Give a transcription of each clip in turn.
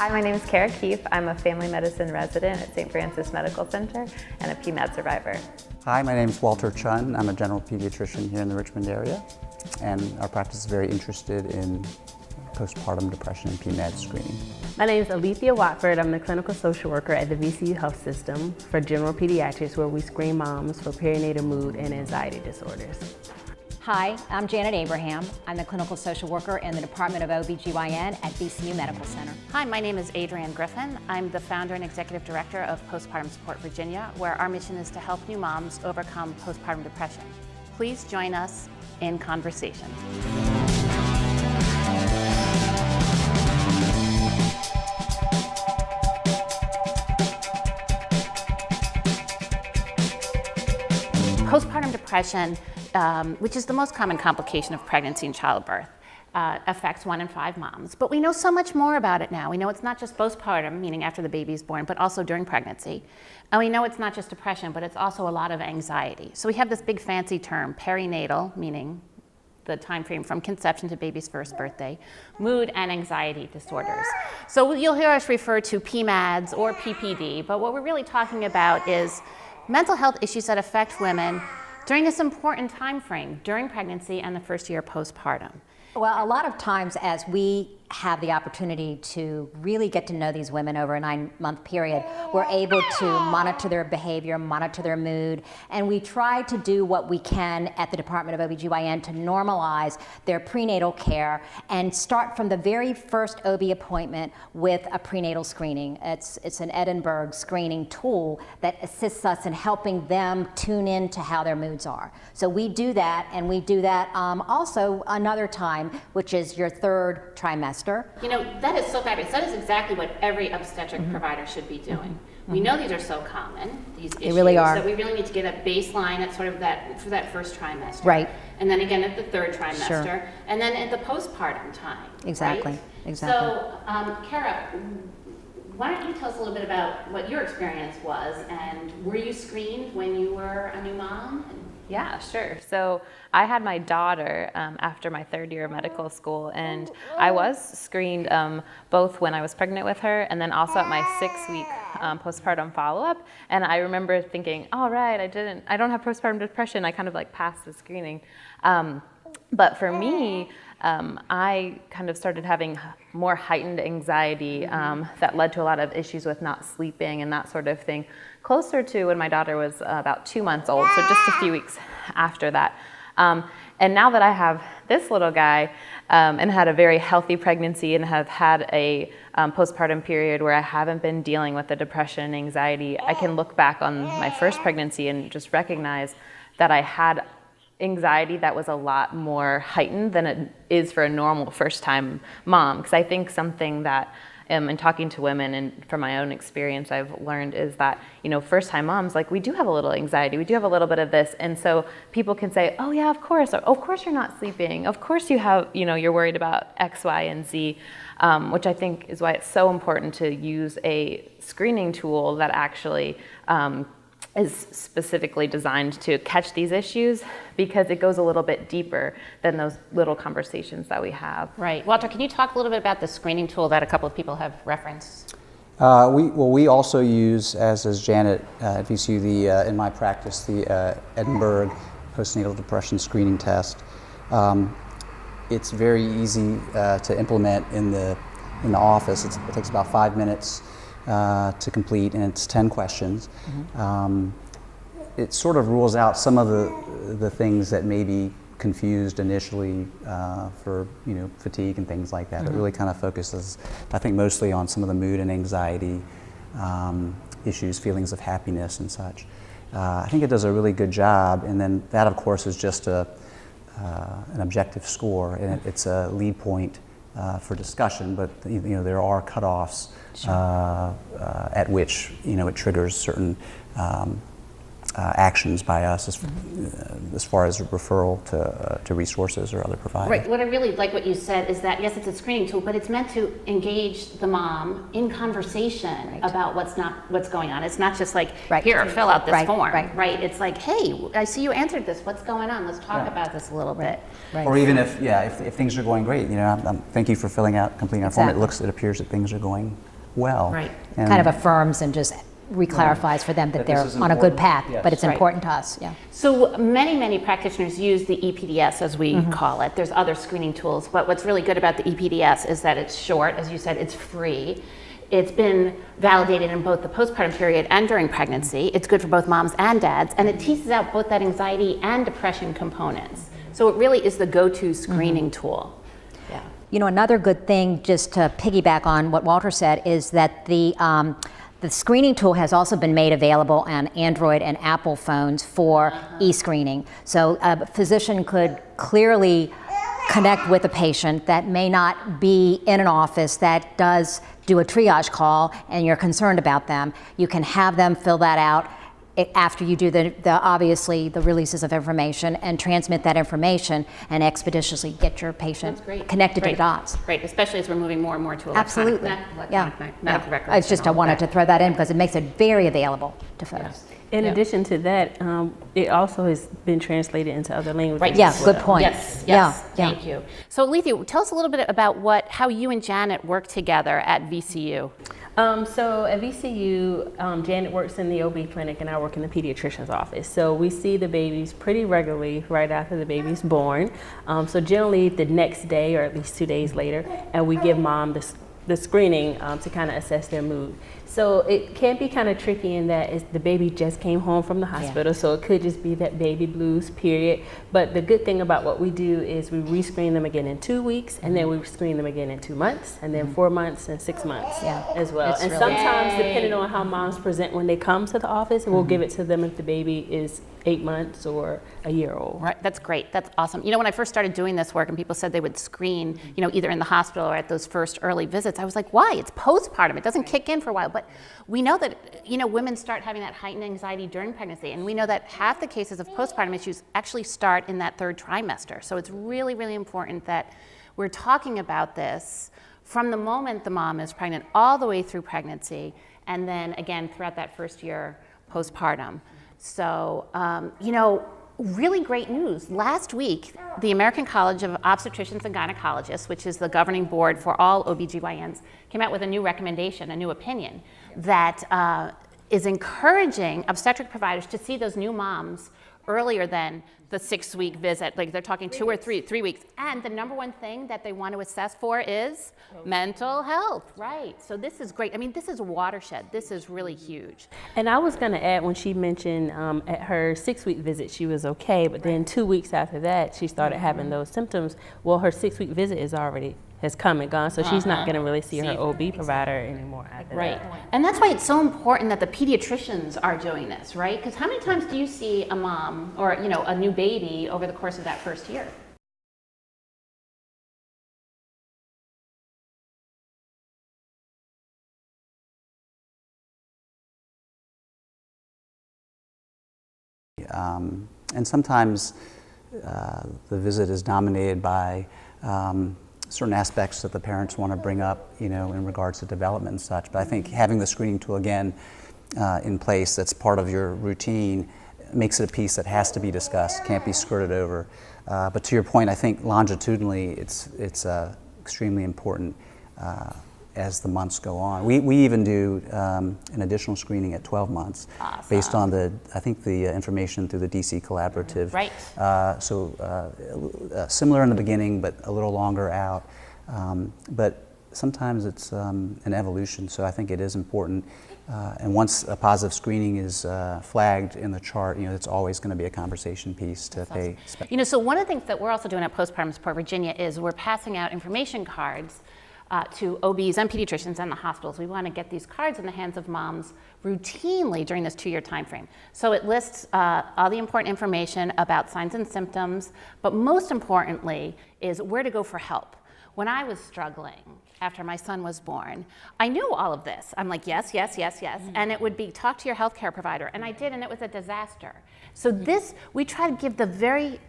Hi, my name is Keefe. I'm a family medicine resident at St. Francis Medical Center and a PMAD survivor. Hi, my name is Chun. I'm a general pediatrician here in the Richmond area, and our practice is very interested in postpartum depression and PMAD screening. My name is Alethia Watford. I'm the clinical social worker at the VCU Health System for general pediatrics, where we screen moms for perinatal mood and anxiety disorders. Hi, I'm Janet Abraham. I'm the clinical social worker in the Department of OB/GYN at VCU Medical Center. Hi, my name is Adrienne Griffen. I'm the founder and executive director of Postpartum Virginia, where our mission is to help new moms overcome postpartum depression. Please join us in conversation. Postpartum depression, which is the most common complication of pregnancy and childbirth, affects 1 in 5 moms. But we know so much more about it now. We know it's not just postpartum, meaning after the baby is born, but also during pregnancy. And we know it's not just depression, but it's also a lot of anxiety. So we have this big fancy term, perinatal, meaning the time frame from conception to baby's first birthday, mood and anxiety disorders. So you'll hear us refer to PMADs or PPD, but what we're really talking about is mental health issues that affect women during this important time frame, during pregnancy and the first year postpartum. Well, a lot of times as we have the opportunity to really get to know these women over a 9-month period, we're able to monitor their behavior, monitor their mood, and we try to do what we can at the Department of OB/GYN to normalize their prenatal care and start from the very first OB appointment with a prenatal screening. It's an Edinburgh screening tool that assists us in helping them tune in to how their moods are. So we do that, and we do that also another time, which is your 3rd trimester. You know, that is so fabulous. That is exactly what every obstetric provider should be doing. We know these are so common, these issues, really are. that we really need to get a baseline at sort of that, for that first trimester. Right. And then again at the 3rd trimester. Sure. And then at the postpartum time. Exactly, right? exactly. So, Kara, why don't you tell us a little bit about what your experience was, and were you screened when you were a new mom? Yeah, sure. So I had my daughter after my 3rd year of medical school, and I was screened both when I was pregnant with her and then also at my 6-week postpartum follow-up. And I remember thinking, all right, I don't have postpartum depression. I kind of like passed the screening. But for me, I kind of started having more heightened anxiety that led to a lot of issues with not sleeping and that sort of thing, closer to when my daughter was about 2 months old, so just a few weeks after that. And now that I have this little guy and had a very healthy pregnancy and have had a postpartum period where I haven't been dealing with the depression and anxiety, I can look back on my first pregnancy and just recognize that I had anxiety that was a lot more heightened than it is for a normal first-time mom. Because I think something that in talking to women and from my own experience I've learned is that, you know, first-time moms, like, we do have a little anxiety, we do have a little bit of this, and so people can say, oh yeah, of course you're not sleeping, of course you have, you know, you're worried about X, Y, and Z, which I think is why it's so important to use a screening tool that actually is specifically designed to catch these issues, because it goes a little bit deeper than those little conversations that we have. Right. Walter, can you talk a little bit about the screening tool that a couple of people have referenced? We also use, as does Janet at VCU, in my practice, the Edinburgh postnatal depression screening test. It's very easy to implement in the office. It takes about 5 minutes to complete, and it's 10 questions. It sort of rules out some of the things that may be confused initially for, you know, fatigue and things like that. It really kind of focuses, I think, mostly on some of the mood and anxiety issues, feelings of happiness and such. I think it does a really good job, and then that, of course, is just an objective score, and it's a lead point for discussion, but you know, there are cutoffs at which, you know, it triggers certain actions by us as far as referral to resources or other providers. Right. What I really like what you said is that, yes, it's a screening tool, but it's meant to engage the mom in conversation about what's going on. It's not just like, here, fill out this form. Right. It's like, hey, I see you answered this. What's going on? Let's talk about this a little bit. Or even if things are going great, you know, thank you for completing our form. It appears that things are going well. Right. And Kind of affirms and just reclarifies for them that That this they're is on a good important. path, Yes. but it's Right. important to us, yeah. So many practitioners use the EPDS, as we call it. There's other screening tools, but what's really good about the EPDS is that it's short, as you said, it's free. It's been validated in both the postpartum period and during pregnancy. It's good for both moms and dads, and it teases out both that anxiety and depression components. So it really is the go-to screening tool. Yeah. You know, another good thing, just to piggyback on what Walter said, is that the screening tool has also been made available on Android and Apple phones for e-screening. So a physician could clearly connect with a patient that may not be in an office that does do a triage call and you're concerned about them. You can have them fill that out after you do the obviously the releases of information and transmit that information and expeditiously get your patient connected to the dots. Great, especially as we're moving more and more to electronic. Absolutely. Electronic medical records. It's just and I all wanted of to that. throw that in because it makes it very available to folks. In addition to that, it also has been translated into other languages. Right. Yeah, as good well. point. Yes, Yeah, yes, yeah. thank you. So Alethia, tell us a little bit about how you and Janet work together at VCU. So at VCU, Janet works in the OB clinic and I work in the pediatrician's office. So we see the babies pretty regularly right after the baby's born. So generally the next day or at least 2 days later, and we give mom the screening to kind of assess their mood. So it can be kind of tricky in that the baby just came home from the hospital, so it could just be that baby blues period. But the good thing about what we do is we rescreen them again in 2 weeks, and then we screen them again in 2 months, and then 4 months and 6 months as well. It's And really- sometimes, depending on how moms present when they come to the office, we'll give it to them if the baby is 8 months or a year old. Right, that's great. That's awesome. You know, when I first started doing this work and people said they would screen, you know, either in the hospital or at those first early visits, I was like, why? It's postpartum. It doesn't kick in for a while. But we know that, you know, women start having that heightened anxiety during pregnancy. And we know that half the cases of postpartum issues actually start in that third trimester. So it's really, really important that we're talking about this from the moment the mom is pregnant all the way through pregnancy. And then again, throughout that first year postpartum. So, you know, really great news. Last week, the American College of Obstetricians and Gynecologists, which is the governing board for all OBGYNs, came out with a new recommendation, a new opinion, that is encouraging obstetric providers to see those new moms earlier than the 6-week visit. Like they're talking 2 or 3 weeks. And the number one thing that they want to assess for is mental health, right? So this is great. I mean, this is a watershed. This is really huge. And I was going to add, when she mentioned at her 6-week visit, she was okay, but then 2 weeks after that, she started having those symptoms. Well, her 6-week visit has come and gone, so she's not going to really see her OB provider anymore after Right. that. And that's why it's so important that the pediatricians are doing this, right? Because how many times do you see a mom or, you know, a new baby over the course of that first year? And sometimes the visit is dominated by certain aspects that the parents want to bring up, you know, in regards to development and such. But I think having the screening tool again in place that's part of your routine makes it a piece that has to be discussed, can't be skirted over. But to your point, I think longitudinally it's extremely important as the months go on. We even do an additional screening at 12 months based on the information through the DC Collaborative. Right. Similar in the beginning, but a little longer out. But sometimes it's an evolution, so I think it is important. And once a positive screening is flagged in the chart, you know, it's always going to be a conversation piece to pay. You know, so one of the things that we're also doing at Postpartum Support Virginia is we're passing out information cards to OBs and pediatricians and the hospitals. We want to get these cards in the hands of moms routinely during this 2-year time frame. So it lists all the important information about signs and symptoms, but most importantly is where to go for help. When I was struggling after my son was born, I knew all of this. I'm like, yes, yes, yes, yes. And it would be talk to your healthcare provider. And I did, and it was a disaster. So we try to give the very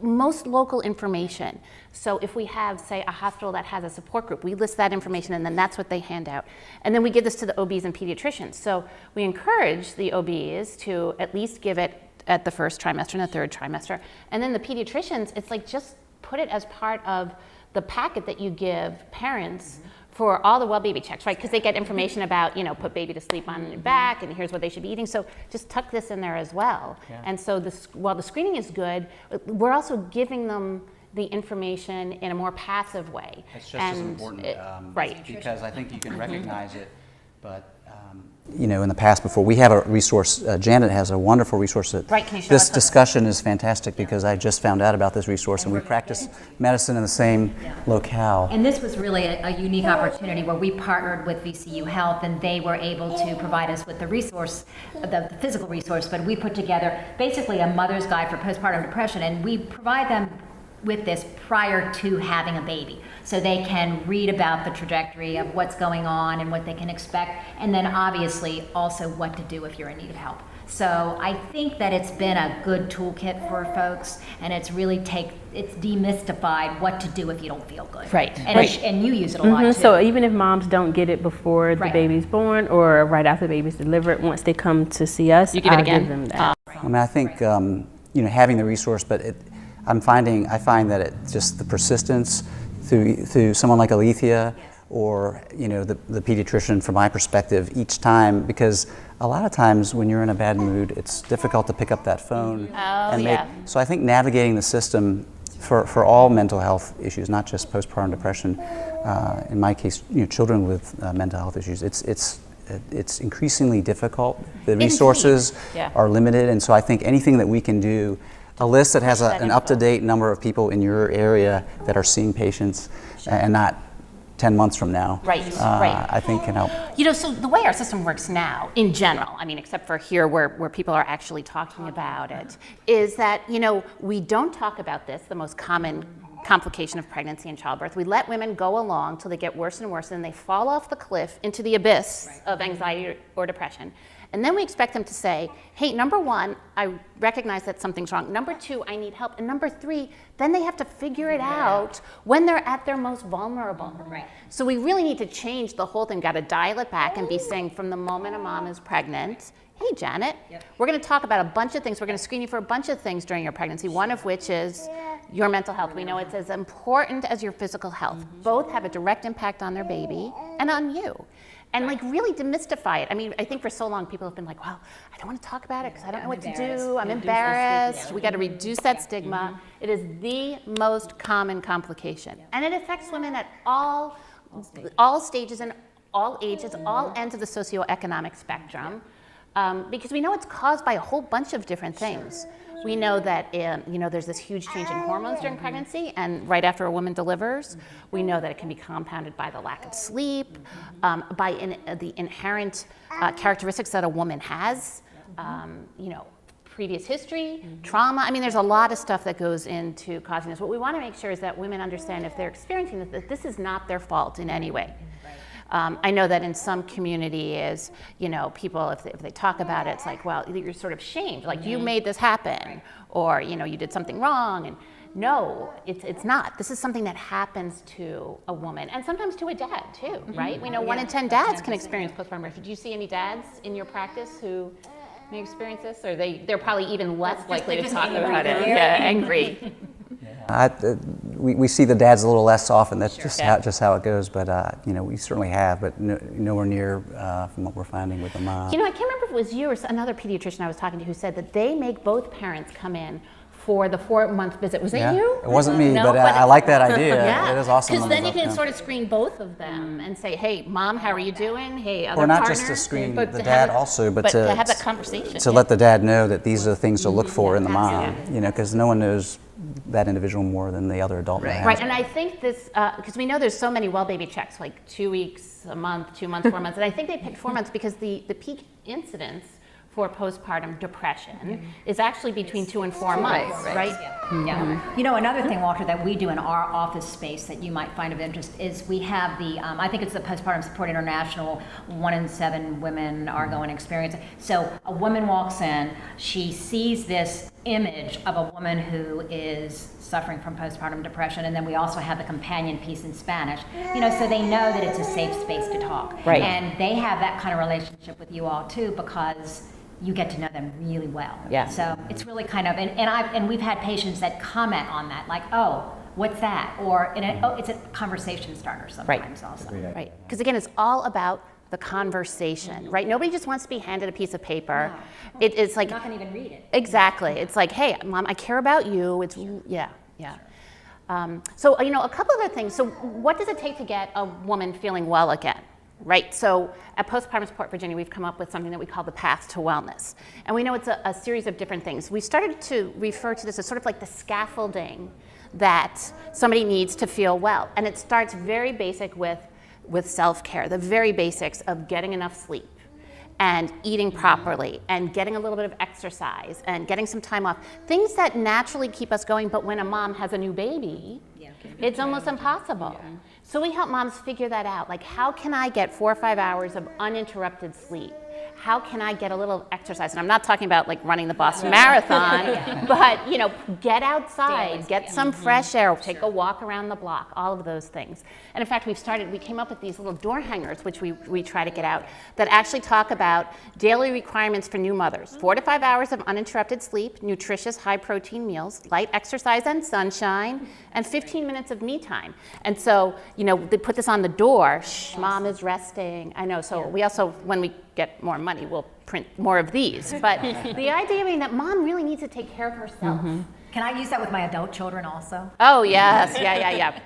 most local information. So if we have, say, a hospital that has a support group, we list that information, and then that's what they hand out. And then we give this to the OBs and pediatricians. So we encourage the OBs to at least give it at the first trimester and the third trimester. And then the pediatricians, it's like just put it as part of the packet that you give parents for all the well baby checks, right? Because they get information about, put baby to sleep on your back, and here's what they should be eating. So just tuck this in there as well. Yeah. And so while the screening is good, we're also giving them the information in a more passive way. It's just as important, right? Because I think you can recognize it, but in the past before, we have a resource, Janet has a wonderful resource. That Right, can you show this us? discussion is fantastic because I just found out about this resource, and we practice medicine in the same locale. And this was really a unique opportunity where we partnered with VCU Health, and they were able to provide us with the resource, the physical resource, but we put together basically a mother's guide for postpartum depression, and we provide them with this prior to having a baby. So they can read about the trajectory of what's going on and what they can expect, and then obviously also what to do if you're in need of help. So I think that it's been a good toolkit for folks, and it's really it's demystified what to do if you don't feel good. Right. And, and you use it a lot too. So even if moms don't get it before the Right. baby's born or right after the baby's delivered, once they come to see us, You give it I'll again? give them that. I mean, I think having the resource, but I find that it's just the persistence through someone like Alethia, or the pediatrician, from my perspective, each time, because a lot of times when you're in a bad mood, it's difficult to pick up that phone So I think navigating the system for all mental health issues, not just postpartum depression. In my case, children with mental health issues, it's increasingly difficult. The resources are limited, and so I think anything that we can do, a list that has an up-to-date number of people in your area that are seeing patients, and not 10 months from now, Right. I think can help. So the way our system works now, in general, I mean, except for here where people are actually talking about it, is that, we don't talk about this, the most common complication of pregnancy and childbirth. We let women go along till they get worse and worse, and they fall off the cliff into the abyss of anxiety or depression. And then we expect them to say, hey, number one, I recognize that something's wrong. Number two, I need help. And number three, then they have to figure it out when they're at their most vulnerable. Right. So we really need to change the whole thing, got to dial it back and be saying from the moment a mom is pregnant, hey, Janet, we're going to talk about a bunch of things. We're going to screen you for a bunch of things during your pregnancy, one of which is your mental health. We know it's as important as your physical health. Both have a direct impact on their baby and on you. And really demystify it. I mean, I think for so long people have been like, well, I don't want to talk about it because I don't know what to do. I'm embarrassed. We got to reduce that stigma. It is the most common complication. And it affects women at all stages and all ages, all ends of the socioeconomic spectrum, because we know it's caused by a whole bunch of different things. We know that there's this huge change in hormones during pregnancy and right after a woman delivers. We know that it can be compounded by the lack of sleep, by the inherent characteristics that a woman has, previous history, trauma. I mean, there's a lot of stuff that goes into causing this. What we want to make sure is that women understand if they're experiencing this, that this is not their fault in any way. I know that in some communities, people, if they talk about it, it's like, well, you're sort of shamed, like you made this happen, or you did something wrong. And no, it's not. This is something that happens to a woman, and sometimes to a dad too, right? We know 1 in 10 dads can experience postpartum depression. Do you see any dads in your practice who may experience this, or they're probably even less likely to talk about it? Yeah, angry. We see the dads a little less often. That's just how it goes. But we certainly have, but nowhere near from what we're finding with the mom. I can't remember if it was you or another pediatrician I was talking to who said that they make both parents come in for the 4-month visit. Was it you? It wasn't me, No, but I like that idea. Yeah. It is awesome. Because then you can sort of screen both of them and say, hey, mom, how are you doing? Hey, other Or not partner. just to screen But the to dad have, also, but to have that conversation. to let the dad know that these are the things to look for in the mom. Absolutely. Because no one knows that individual more than the other adult. Right, and I think this, because we know there's so many well baby checks, like 2 weeks, a month, 2 months, 4 months, and I think they picked 4 months because the peak incidence for postpartum depression is actually between 2 and 4 months, right? Yeah. Another thing, Walter, that we do in our office space that you might find of interest is we have the, I think it's the Postpartum Support International, 1 in 7 women are going to experience it. So a woman walks in, she sees this image of a woman who is suffering from postpartum depression, and then we also have the companion piece in Spanish, so they know that it's a safe space to talk. Right. And they have that kind of relationship with you all too, because you get to know them really well. Yeah. So it's really kind of, and we've had patients that comment on that, like, oh, what's that? Or it's a conversation starter sometimes also. Right, because again, it's all about the conversation, right? Nobody just wants to be handed a piece of paper. No. It's like, You're not going to even read it. Exactly. It's like, hey, Mom, I care about you. It's, yeah. So, a couple other things. So what does it take to get a woman feeling well again, right? So at Postpartum Support Virginia, we've come up with something that we call the path to wellness. And we know it's a series of different things. We started to refer to this as sort of like the scaffolding that somebody needs to feel well. And it starts very basic with self-care, the very basics of getting enough sleep and eating properly and getting a little bit of exercise and getting some time off. Things that naturally keep us going, but when a mom has a new baby, it's almost impossible. So we help moms figure that out. Like, how can I get 4 or 5 hours of uninterrupted sleep? How can I get a little exercise? And I'm not talking about like running the Boston Marathon, but get outside, get some fresh air, take a walk around the block, all of those things. And in fact, we came up with these little door hangers, which we try to get out, that actually talk about daily requirements for new mothers. 4 to 5 hours of uninterrupted sleep, nutritious high protein meals, light exercise and sunshine, and 15 minutes of me time. And so, they put this on the door, shh, mom is resting. I know, so we also, when we get more money, we'll print more of these. But the idea being that mom really needs to take care of herself. Can I use that with my adult children also? Oh, yes, yeah.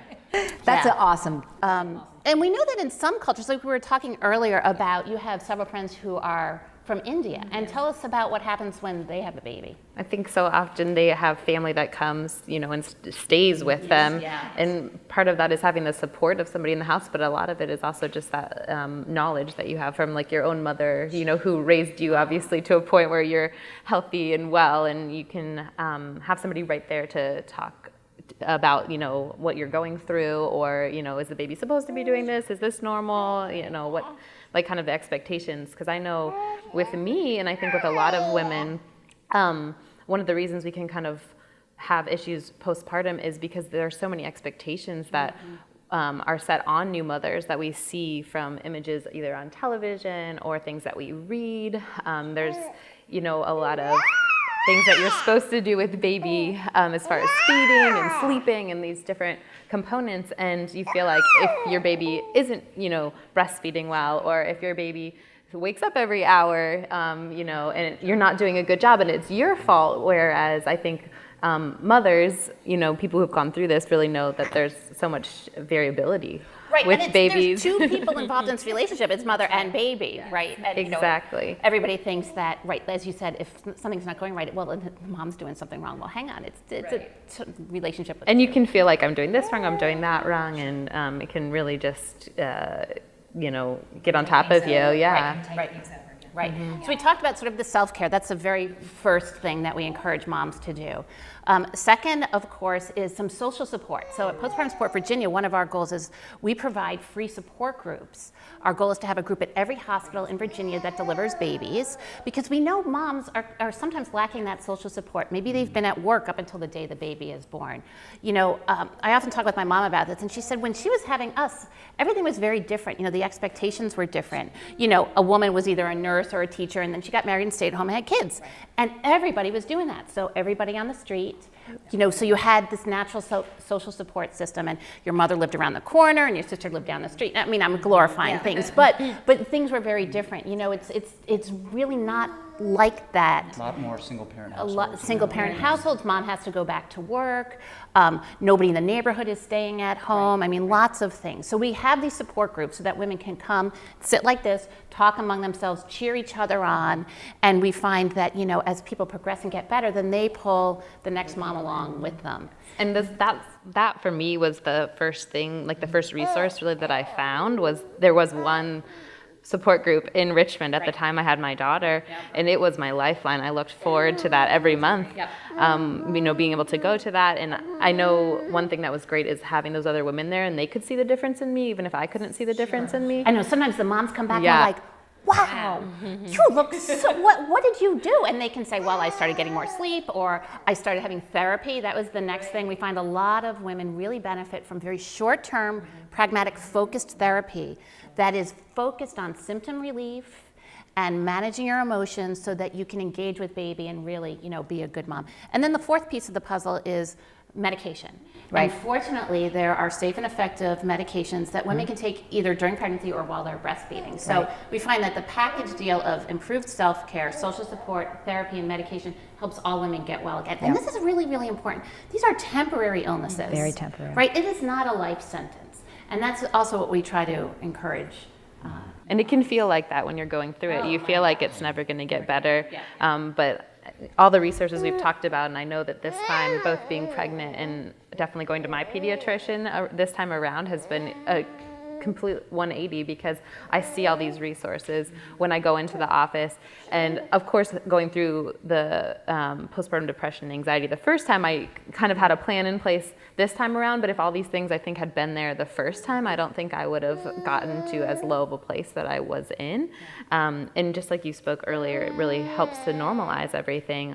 That's awesome. And we know that in some cultures, like we were talking earlier about, you have several friends who are from India. And tell us about what happens when they have a baby. I think so often they have family that comes, and stays with them. And part of that is having the support of somebody in the house, but a lot of it is also just that knowledge that you have from like your own mother, who raised you obviously to a point where you're healthy and well, and you can have somebody right there to talk about, what you're going through, or, is the baby supposed to be doing this? Is this normal? What, like kind of the expectations. Because I know with me, and I think with a lot of women, one of the reasons we can kind of have issues postpartum is because there are so many expectations that are set on new mothers that we see from images either on television or things that we read. There's, a lot of things that you're supposed to do with baby as far as feeding and sleeping and these different components, and you feel like if your baby isn't, breastfeeding well, or if your baby wakes up every hour, and you're not doing a good job and it's your fault, whereas I think mothers, people who've gone through this really know that there's so much variability. Right, with and babies. There's 2 people involved in this relationship. It's mother and baby, right? And, exactly. Everybody thinks that, right, as you said, if something's not going right, well, then the mom's doing something wrong. Well, hang on, it's a relationship. And you can feel like I'm doing this wrong, I'm doing that wrong, and it can really just, get on top of you. Yeah. Right. So we talked about sort of the self-care. That's the very first thing that we encourage moms to do. Second, of course, is some social support. So at Postpartum Support Virginia, one of our goals is we provide free support groups. Our goal is to have a group at every hospital in Virginia that delivers babies, because we know moms are sometimes lacking that social support. Maybe they've been at work up until the day the baby is born. I often talk with my mom about this, and she said when she was having us, everything was very different. The expectations were different. A woman was either a nurse or a teacher, and then she got married and stayed home and had kids. And everybody was doing that. So everybody on the street, so you had this natural social support system, and your mother lived around the corner and your sister lived down the street. I mean, I'm glorifying things, but things were very different. It's really not like that. A lot more single-parent households. Single-parent households. Mom has to go back to work. Nobody in the neighborhood is staying at home. I mean, lots of things. So we have these support groups so that women can come, sit like this, talk among themselves, cheer each other on, and we find that, as people progress and get better, then they pull the next mom along with them. And that for me was the first thing, like the first resource really that I found was there was one support group in Richmond at the time I had my daughter, and it was my lifeline. I looked forward to that every month, being able to go to that. And I know one thing that was great is having those other women there, and they could see the difference in me, even if I couldn't see the difference in me. I know sometimes the moms come back and are like, wow, you look so, what did you do? And they can say, well, I started getting more sleep, or I started having therapy. That was the next thing. We find a lot of women really benefit from very short-term, pragmatic, focused therapy that is focused on symptom relief and managing your emotions so that you can engage with baby and really, be a good mom. And then the fourth piece of the puzzle is medication. Right. And fortunately, there are safe and effective medications that women can take either during pregnancy or while they're breastfeeding. So we find that the package deal of improved self-care, social support, therapy, and medication helps all women get well again. And this is really, really important. These are temporary illnesses. Very temporary. Right? It is not a life sentence. And that's also what we try to encourage. And it can feel like that when you're going through it. You feel like it's never going to get better. But all the resources we've talked about, and I know that this time, both being pregnant and definitely going to my pediatrician this time around has been a complete 180, because I see all these resources when I go into the office. And of course, going through the postpartum depression and anxiety the first time, I kind of had a plan in place this time around, but if all these things I think had been there the first time, I don't think I would have gotten to as low of a place that I was in. And just like you spoke earlier, it really helps to normalize everything.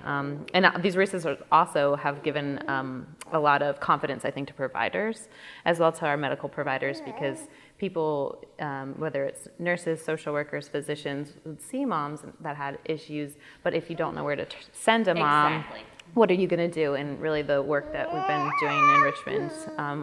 And these resources also have given a lot of confidence, I think, to providers, as well to our medical providers, because people, whether it's nurses, social workers, physicians, would see moms that had issues, but if you don't know where to send a mom, what are you going to do? And really the work that we've been doing in Richmond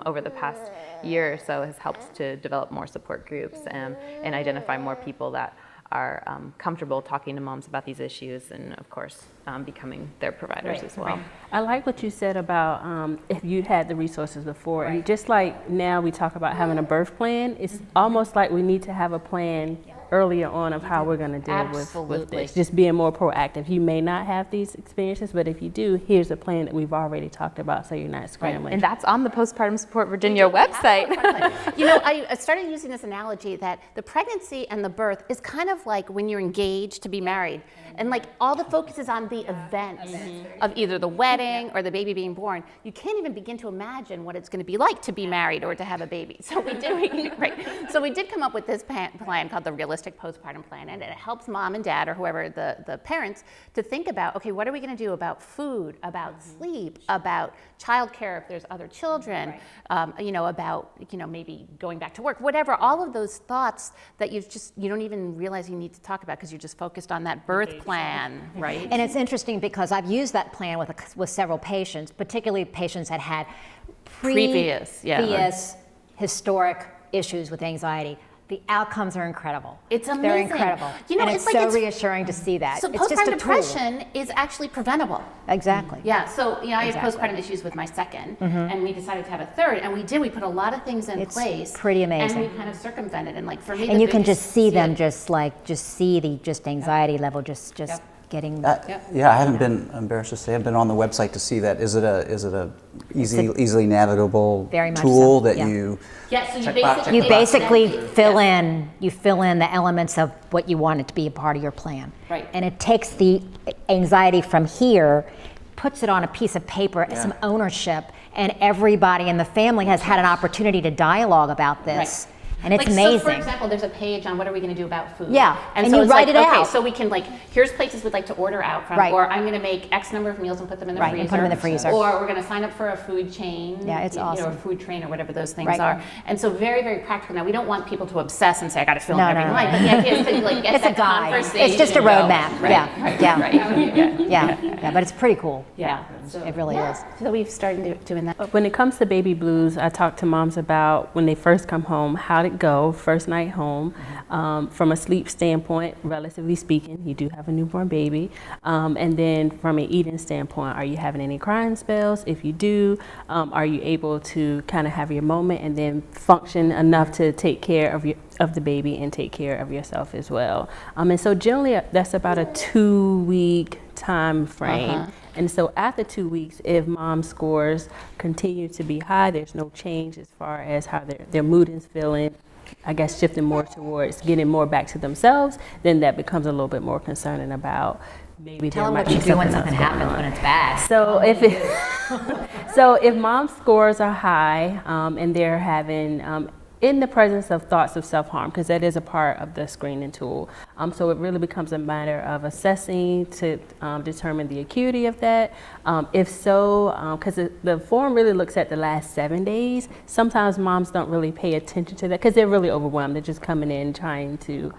over the past year or so has helped to develop more support groups and identify more people that are comfortable talking to moms about these issues, and of course becoming their providers as well. I like what you said about if you had the resources before, and just like now we talk about having a birth plan, it's almost like we need to have a plan earlier on of how we're going to deal with this. Just being more proactive. You may not have these experiences, but if you do, here's a plan that we've already talked about, so you're not scrambling. And that's on the Postpartum Support Virginia website. You know, I started using this analogy that the pregnancy and the birth is kind of like when you're engaged to be married, and like all the focus is on the event of either the wedding or the baby being born. You can't even begin to imagine what it's going to be like to be married or to have a baby. So we did come up with this plan called the Realistic Postpartum Plan, and it helps mom and dad or whoever the parents to think about, okay, what are we going to do about food, about sleep, about childcare if there's other children, you know, about, you know, maybe going back to work, whatever, all of those thoughts that you don't even realize you need to talk about because you're just focused on that birth plan, right? And it's interesting because I've used that plan with several patients, particularly patients that had previous historic issues with anxiety. The outcomes are incredible. It's amazing. They're incredible. You know, and it's so reassuring to see that. So it's just postpartum a tool. depression is actually preventable. Exactly. Yeah, so you know, I have postpartum issues with my second, and we decided to have a third, and we put a lot of things in place. Pretty amazing. And we kind of circumvented, and like for me, and you can just see them, just see the anxiety level, just getting. Yeah, I haven't been, embarrassed to say, I've been on the website to see that. Is it a easily navigable tool that you? Yeah, so you basically fill in the elements of what you want it to be a part of your plan. Right. And it takes the anxiety from here, puts it on a piece of paper, some ownership, and everybody in the family has had an opportunity to dialogue about this. Right. And it's like, amazing. So for example, there's a page on what are we going to do about food. Yeah, and so you it's write like, it out. Okay, so we can here's places we'd like to order out from, or I'm going to make X number of meals and put them in the freezer. And put them in the freezer. Or we're going to sign up for a food chain. Yeah, it's awesome. You know, a food train or whatever those things are. And so very, very practical. Now we don't want people to obsess and say I got to fill in every line, but the idea is to get it's that a guide. conversation. It's just a roadmap. Right. Yeah, but it's pretty cool. Yeah. It really is. So we've started doing that. When it comes to baby blues, I talk to moms about when they first come home, how'd it go, first night home. From a sleep standpoint, relatively speaking, you do have a newborn baby. And then from an eating standpoint, are you having any crying spells? If you do, are you able to kind of have your moment and then function enough to take care of the baby and take care of yourself as well? And so generally that's about a 2-week time frame. And so after 2 weeks, if mom scores continue to be high, there's no change as far as how their mood is feeling, I guess shifting more towards getting more back to themselves, then that becomes a little bit more concerning about maybe Tell them there might what be you do when something something else going happens on. when it's bad. So if mom scores are high and they're having in the presence of thoughts of self-harm, because that is a part of the screening tool. So it really becomes a matter of assessing to determine the acuity of that. If so, because the form really looks at the last 7 days, sometimes moms don't really pay attention to that because they're really overwhelmed. They're just coming in trying to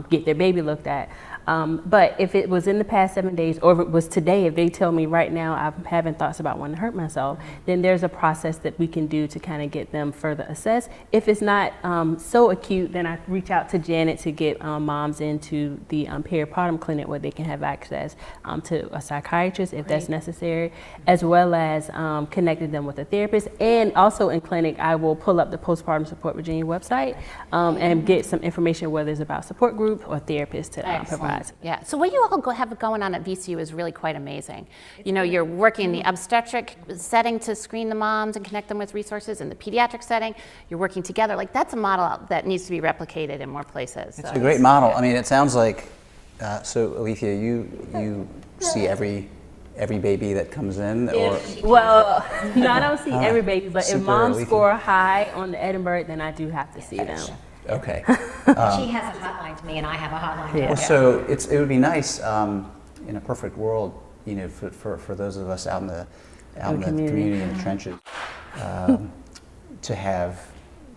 get their baby looked at. But if it was in the past 7 days, or if it was today, if they tell me right now I'm having thoughts about wanting to hurt myself, then there's a process that we can do to kind of get them further assessed. If it's not so acute, then I reach out to Janet to get moms into the peripartum clinic where they can have access to a psychiatrist if that's necessary, as well as connecting them with a therapist. And also in clinic, I will pull up the Postpartum Support Virginia website and get some information, whether it's about support group or therapists to provide. Yeah, so what you all have going on at VCU is really quite amazing. You know, you're working in the obstetric setting to screen the moms and connect them with resources. In the pediatric setting, you're working together. Like, that's a model that needs to be replicated in more places. It's a great model. I mean, it sounds like, so Alethia, you see every baby that comes in, or? Well, no, I don't see every baby, but if moms Alethia. score high on the Edinburgh, then I do have to see them. Okay. She has a hotline to me, and I have a hotline to her. Well, so it would be nice in a perfect world, you know, for those of us out in the community in the trenches, to have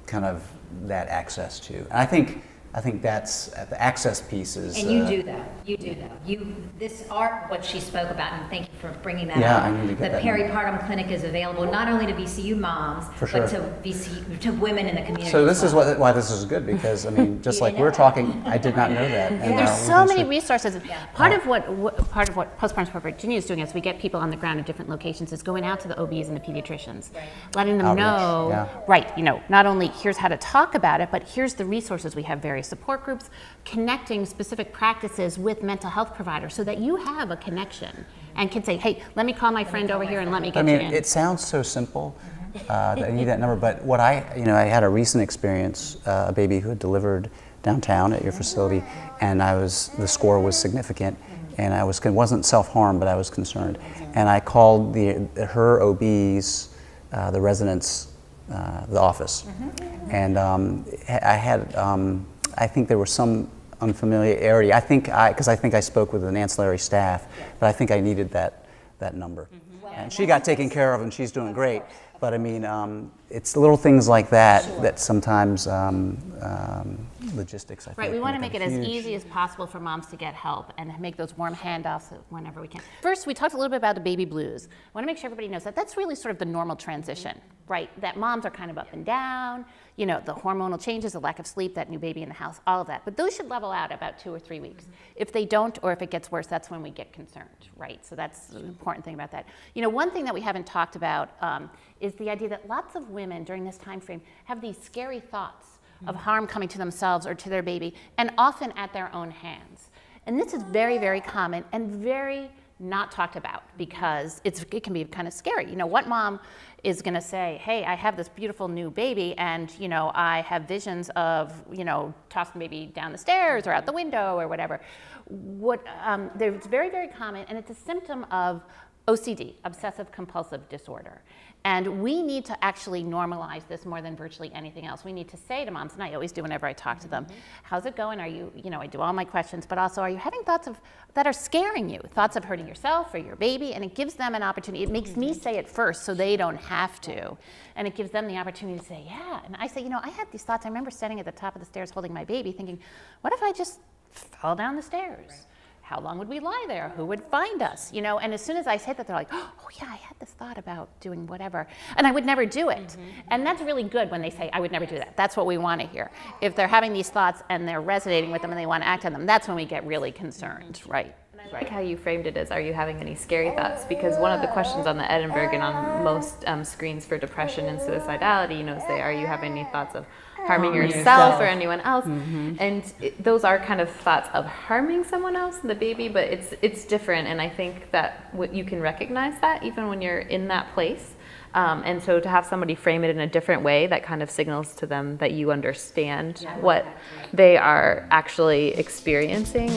kind of that access to. And I think that's the access piece is. And you do that. You do that. This art, what she spoke about, and thank you for bringing that Yeah, up. I need to get The that peripartum clinic is available not only to VCU moms, For sure. but to women in the community. So as this well. is why this is good, because I mean, just like we're talking, I did not know that. And, There's we're so gonna many see- resources. Part of what Postpartum Support Virginia is doing is we get people on the ground at different locations, is going out to the OBs and the pediatricians, letting them Outreach, know, yeah. right, you know, not only here's how to talk about it, but here's the resources. We have various support groups, connecting specific practices with mental health providers so that you have a connection and can say, hey, let me call my friend over here and let me get I mean, you in. it sounds so simple that I need that number, but what I had a recent experience, a baby who had delivered downtown at your facility, and the score was significant, and it wasn't self-harm, but I was concerned, and I called her OBs, the residents, the office, and I think there was some unfamiliarity. Because I think I spoke with an ancillary staff, but I think I needed that number. And she got taken care of, and she's doing great. But I mean, it's little things like that that sometimes logistics. I think Right, we want to become make it as huge. easy as possible for moms to get help and make those warm handoffs whenever we can. First, we talked a little bit about the baby blues. I want to make sure everybody knows that that's really sort of the normal transition, right? That moms are kind of up and down, you know, the hormonal changes, the lack of sleep, that new baby in the house, all of that. But those should level out about 2 or 3 weeks. If they don't, or if it gets worse, that's when we get concerned, right? So that's an important thing about that. You know, one thing that we haven't talked about is the idea that lots of women during this time frame have these scary thoughts of harm coming to themselves or to their baby, and often at their own hands. And this is very, very common and very not talked about, because it can be kind of scary. You know, what mom is going to say, hey, I have this beautiful new baby, and, you know, I have visions of, you know, tossing the baby down the stairs or out the window or whatever. It's very, very common, and it's a symptom of OCD, obsessive compulsive disorder. And we need to actually normalize this more than virtually anything else. We need to say to moms, and I always do whenever I talk to them, how's it going? Are you, I do all my questions, but also, are you having thoughts that are scaring you? Thoughts of hurting yourself or your baby? And it gives them an opportunity. It makes me say it first so they don't have to. And it gives them the opportunity to say, yeah. And I say, I had these thoughts. I remember standing at the top of the stairs holding my baby thinking, what if I just fell down the stairs? Right. How long would we lie there? Who would find us? And as soon as I say that, they're like, oh yeah, I had this thought about doing whatever. And I would never do it. And that's really good when they say, I would never do that. That's what we want to hear. If they're having these thoughts and they're resonating with them and they want to act on them, that's when we get really concerned, right? I like how you framed it as, are you having any scary thoughts? Because one of the questions on the Edinburgh and on most screens for depression and suicidality, say, are you having any thoughts of harming yourself or anyone else? And those are kind of thoughts of harming someone else, the baby, but it's different. And I think that you can recognize that even when you're in that place. And so to have somebody frame it in a different way, that kind of signals to them that you understand what they are actually experiencing.